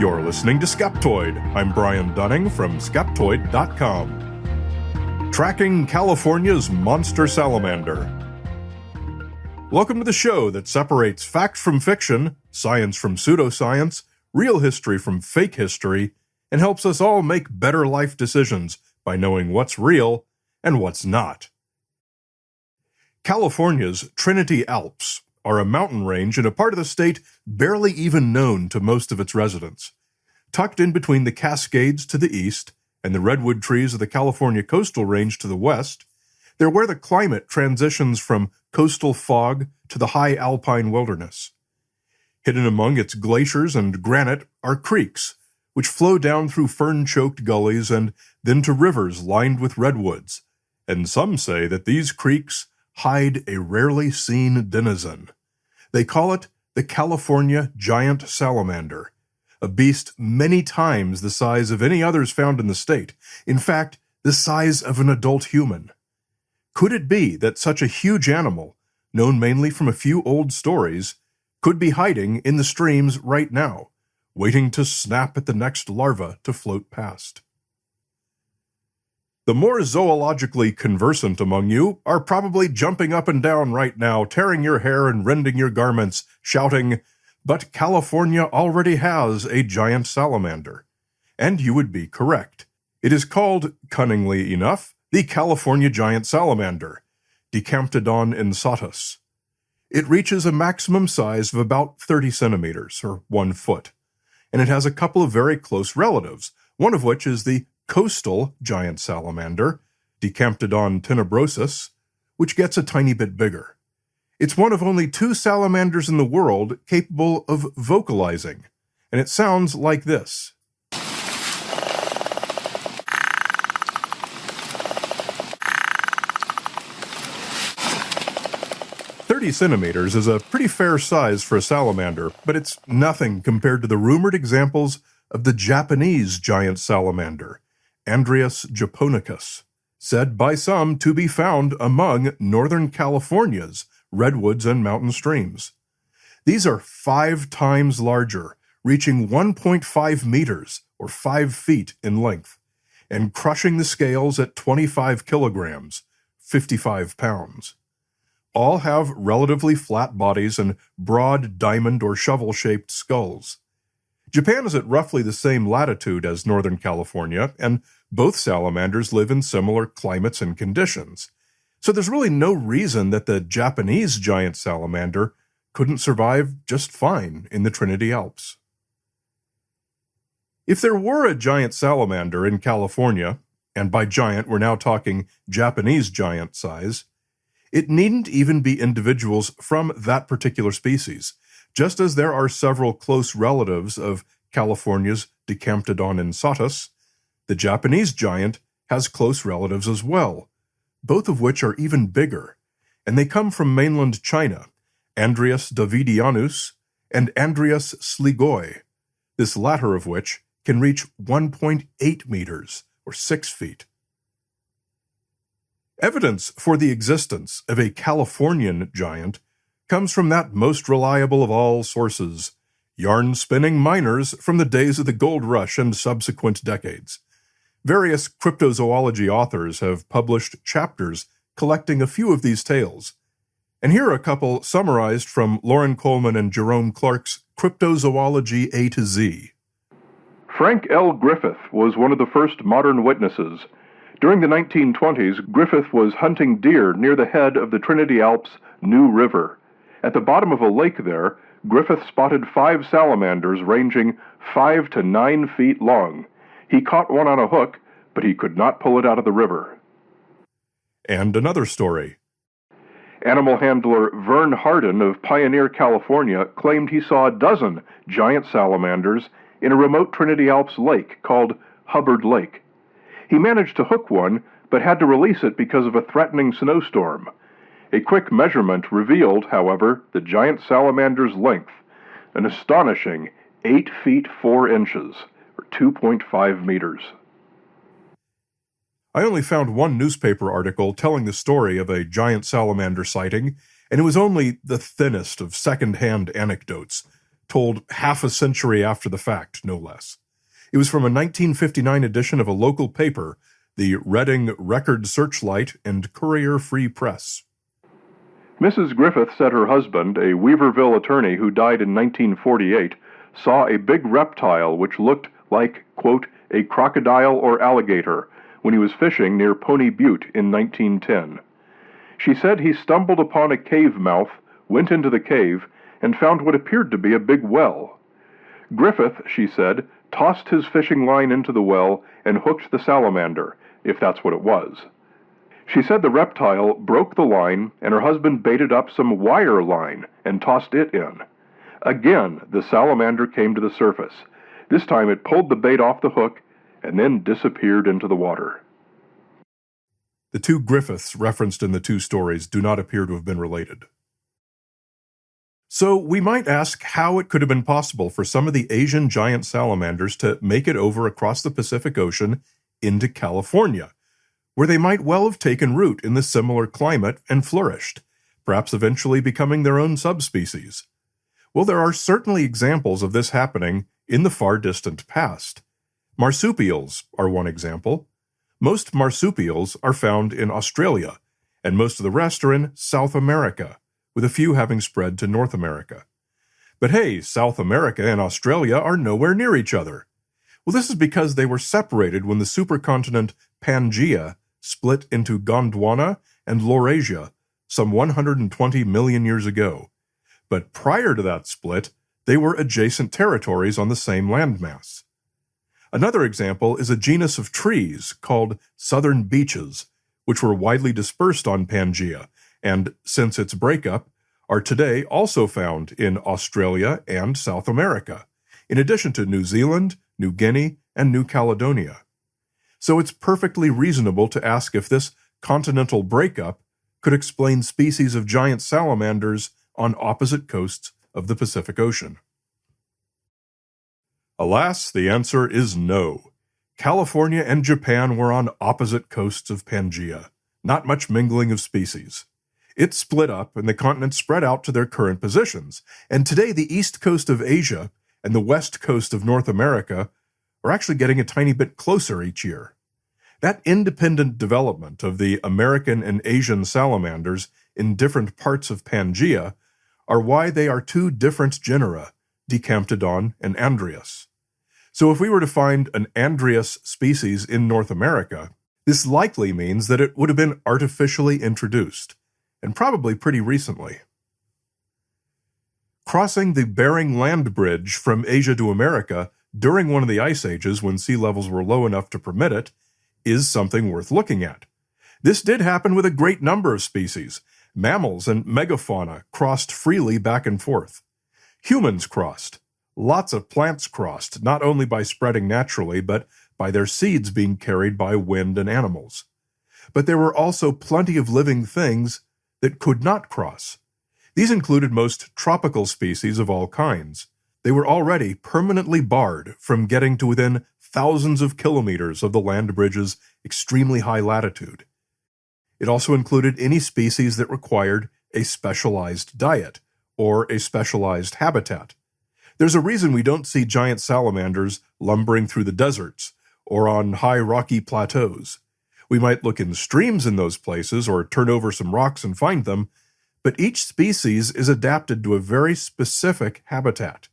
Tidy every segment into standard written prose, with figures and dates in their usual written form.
You're listening to Skeptoid. I'm Brian Dunning from Skeptoid.com. Tracking California's monster salamander. Welcome to the show that separates fact from fiction, science from pseudoscience, real history from fake history, and helps us all make better life decisions by knowing what's real and what's not. California's Trinity Alps are a mountain range in a part of the state barely even known to most of its residents. Tucked in between the Cascades to the east and the redwood trees of the California coastal range to the west, they're where the climate transitions from coastal fog to the high alpine wilderness. Hidden among its glaciers and granite are creeks, which flow down through fern-choked gullies and then to rivers lined with redwoods, and some say that these creeks hide a rarely seen denizen. They call it the California giant salamander, a beast many times the size of any others found in the state, in fact, the size of an adult human. Could it be that such a huge animal, known mainly from a few old stories, could be hiding in the streams right now, waiting to snap at the next larva to float past? The more zoologically conversant among you are probably jumping up and down right now, tearing your hair and rending your garments, shouting, "But California already has a giant salamander." And you would be correct. It is called, cunningly enough, the California giant salamander, Decamptodon insatus. It reaches a maximum size of about 30 centimeters, or 1 foot, and it has a couple of very close relatives, one of which is the coastal giant salamander, Decamptodon tenebrosus, which gets a tiny bit bigger. It's one of only 2 salamanders in the world capable of vocalizing, and it sounds like this. "30 centimeters is a pretty fair size for a salamander, but it's nothing compared to the rumored examples of the Japanese giant salamander, Andreas japonicus, said by some to be found among Northern California's redwoods and mountain streams. These are 5 times larger, reaching 1.5 meters, or 5 feet in length, and crushing the scales at 25 kilograms, 55 pounds. All have relatively flat bodies and broad diamond or shovel-shaped skulls. Japan is at roughly the same latitude as Northern California, and both salamanders live in similar climates and conditions. So there's really no reason that the Japanese giant salamander couldn't survive just fine in the Trinity Alps. If there were a giant salamander in California, and by giant we're now talking Japanese giant size, it needn't even be individuals from that particular species, just as there are several close relatives of California's Decamptodon insatus. The Japanese giant has close relatives as well, both of which are even bigger, and they come from mainland China, Andreas davidianus and Andreas sligoi, this latter of which can reach 1.8 meters, or 6 feet. Evidence for the existence of a Californian giant comes from that most reliable of all sources, yarn-spinning miners from the days of the gold rush and subsequent decades. Various cryptozoology authors have published chapters collecting a few of these tales, and here are a couple summarized from Lauren Coleman and Jerome Clark's Cryptozoology A to Z. Frank L. Griffith was one of the first modern witnesses. During the 1920s, Griffith was hunting deer near the head of the Trinity Alps New River. At the bottom of a lake there, Griffith spotted 5 salamanders ranging 5 to 9 feet long. He caught one on a hook, but he could not pull it out of the river. And another story. Animal handler Vern Hardin of Pioneer, California, claimed he saw a dozen giant salamanders in a remote Trinity Alps lake called Hubbard Lake. He managed to hook one, but had to release it because of a threatening snowstorm. A quick measurement revealed, however, the giant salamander's length, an astonishing 8 feet 4 inches, or 2.5 meters. I only found one newspaper article telling the story of a giant salamander sighting, and it was only the thinnest of second-hand anecdotes, told half a century after the fact, no less. It was from a 1959 edition of a local paper, the Reading Record Searchlight and Courier Free Press. Mrs. Griffith said her husband, a Weaverville attorney who died in 1948, saw a big reptile which looked like, quote, a crocodile or alligator when he was fishing near Pony Butte in 1910. She said he stumbled upon a cave mouth, went into the cave, and found what appeared to be a big well. Griffith, she said, tossed his fishing line into the well and hooked the salamander, if that's what it was. She said the reptile broke the line, and her husband baited up some wire line and tossed it in. Again, the salamander came to the surface. This time it pulled the bait off the hook and then disappeared into the water. The two Griffiths referenced in the two stories do not appear to have been related. So we might ask how it could have been possible for some of the Asian giant salamanders to make it over across the Pacific Ocean into California, where they might well have taken root in the similar climate and flourished, perhaps eventually becoming their own subspecies. Well, there are certainly examples of this happening in the far distant past. Marsupials are one example. Most marsupials are found in Australia, and most of the rest are in South America, with a few having spread to North America. But hey, South America and Australia are nowhere near each other. Well, this is because they were separated when the supercontinent Pangaea split into Gondwana and Laurasia some 120 million years ago. But prior to that split, they were adjacent territories on the same landmass. Another example is a genus of trees called southern beeches, which were widely dispersed on Pangaea, and since its breakup, are today also found in Australia and South America, in addition to New Zealand, New Guinea, and New Caledonia. So it's perfectly reasonable to ask if this continental breakup could explain species of giant salamanders on opposite coasts of the Pacific Ocean. Alas, the answer is no. California and Japan were on opposite coasts of Pangaea. Not much mingling of species. It split up and the continent spread out to their current positions, and today the east coast of Asia and the west coast of North America are actually getting a tiny bit closer each year. That independent development of the American and Asian salamanders in different parts of Pangaea are why they are two different genera, Decamptodon and Andreas. So if we were to find an Andreas species in North America, this likely means that it would have been artificially introduced, and probably pretty recently. Crossing the Bering Land Bridge from Asia to America during one of the ice ages when sea levels were low enough to permit it is something worth looking at. This did happen with a great number of species. Mammals and megafauna crossed freely back and forth. Humans crossed. Lots of plants crossed, not only by spreading naturally, but by their seeds being carried by wind and animals. But there were also plenty of living things that could not cross. These included most tropical species of all kinds. They were already permanently barred from getting to within thousands of kilometers of the land bridge's extremely high latitude. It also included any species that required a specialized diet or a specialized habitat. There's a reason we don't see giant salamanders lumbering through the deserts or on high rocky plateaus. We might look in streams in those places or turn over some rocks and find them, but each species is adapted to a very specific habitat.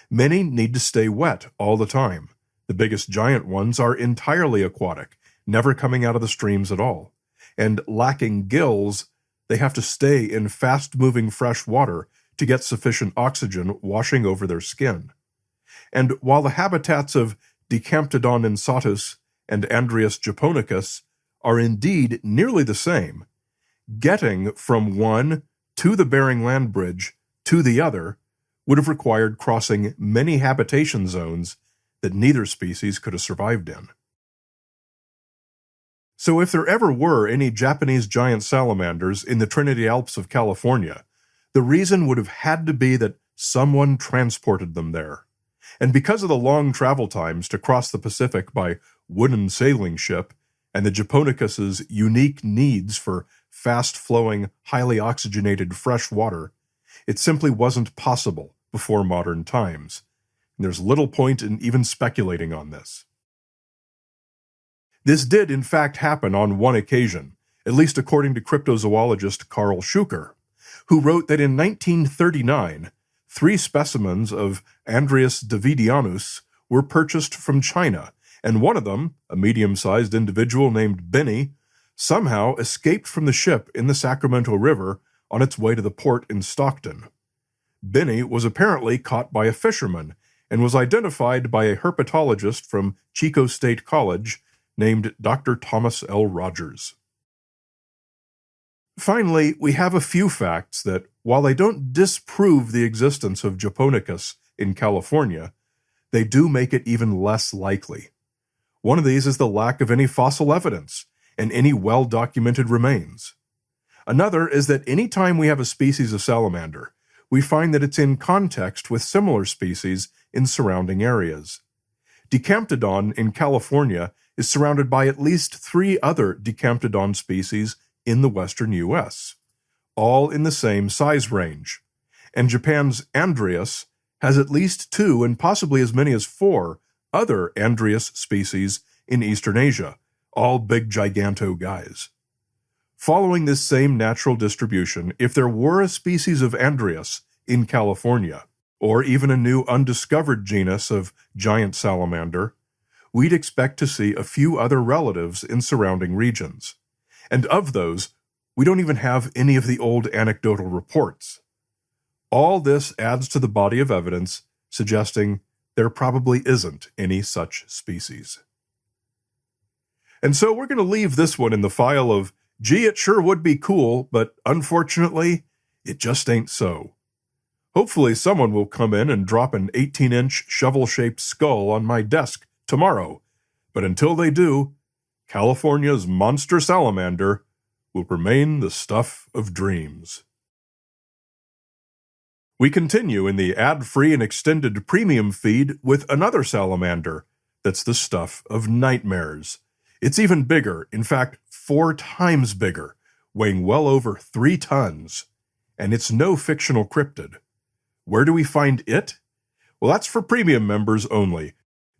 Many need to stay wet all the time. The biggest giant ones are entirely aquatic, never coming out of the streams at all. And lacking gills, they have to stay in fast-moving fresh water to get sufficient oxygen washing over their skin. And while the habitats of Decamptodon insatus and Andreas japonicus are indeed nearly the same, getting from one to the Bering Land Bridge to the other would have required crossing many habitation zones that neither species could have survived in. So if there ever were any Japanese giant salamanders in the Trinity Alps of California, the reason would have had to be that someone transported them there. And because of the long travel times to cross the Pacific by wooden sailing ship, and the Japonicus's unique needs for fast-flowing, highly oxygenated fresh water, it simply wasn't possible before modern times. And there's little point in even speculating on this. This did in fact happen on one occasion, at least according to cryptozoologist Carl Schuker, who wrote that in 1939, 3 specimens of Andreas davidianus were purchased from China, and one of them, a medium-sized individual named Benny, somehow escaped from the ship in the Sacramento River on its way to the port in Stockton. Benny was apparently caught by a fisherman and was identified by a herpetologist from Chico State College named Dr. Thomas L. Rogers. Finally, we have a few facts that, while they don't disprove the existence of Japonicus in California, they do make it even less likely. One of these is the lack of any fossil evidence and any well-documented remains. Another is that any time we have a species of salamander, we find that it's in context with similar species in surrounding areas. Decamptodon in California is surrounded by at least 3 other Decamptodon species in the western U.S., all in the same size range. And Japan's Andreas has at least 2 and possibly as many as 4 other Andreas species in Eastern Asia, all big giganto guys. Following this same natural distribution, if there were a species of Andreas in California, or even a new undiscovered genus of giant salamander, we'd expect to see a few other relatives in surrounding regions. And of those, we don't even have any of the old anecdotal reports. All this adds to the body of evidence suggesting there probably isn't any such species. And so we're going to leave this one in the file of, gee, it sure would be cool, but unfortunately, it just ain't so. Hopefully someone will come in and drop an 18-inch shovel-shaped skull on my desk tomorrow, but until they do, California's monster salamander will remain the stuff of dreams. We continue in the ad-free and extended premium feed with another salamander that's the stuff of nightmares. It's even bigger, in fact, 4 times bigger, weighing well over 3 tons, and it's no fictional cryptid. Where do we find it? Well, that's for premium members only.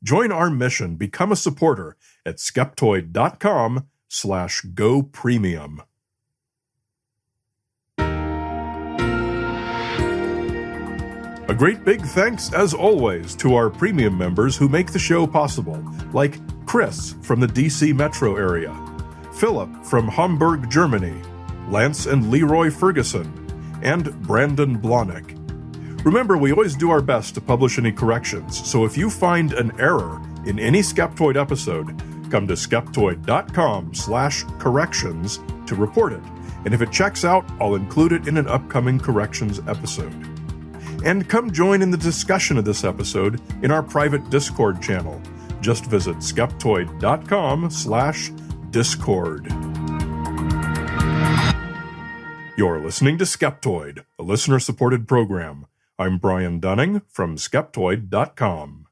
Join our mission, become a supporter at skeptoid.com/gopremium. A great big thanks, as always, to our premium members who make the show possible, like Chris from the DC metro area, Philip from Hamburg, Germany, Lance and Leroy Ferguson, and Brandon Blahnik. Remember, we always do our best to publish any corrections, so if you find an error in any Skeptoid episode, come to skeptoid.com/corrections to report it, and if it checks out, I'll include it in an upcoming corrections episode. And come join in the discussion of this episode in our private Discord channel. Just visit skeptoid.com/discord. You're listening to Skeptoid, a listener-supported program. I'm Brian Dunning from Skeptoid.com.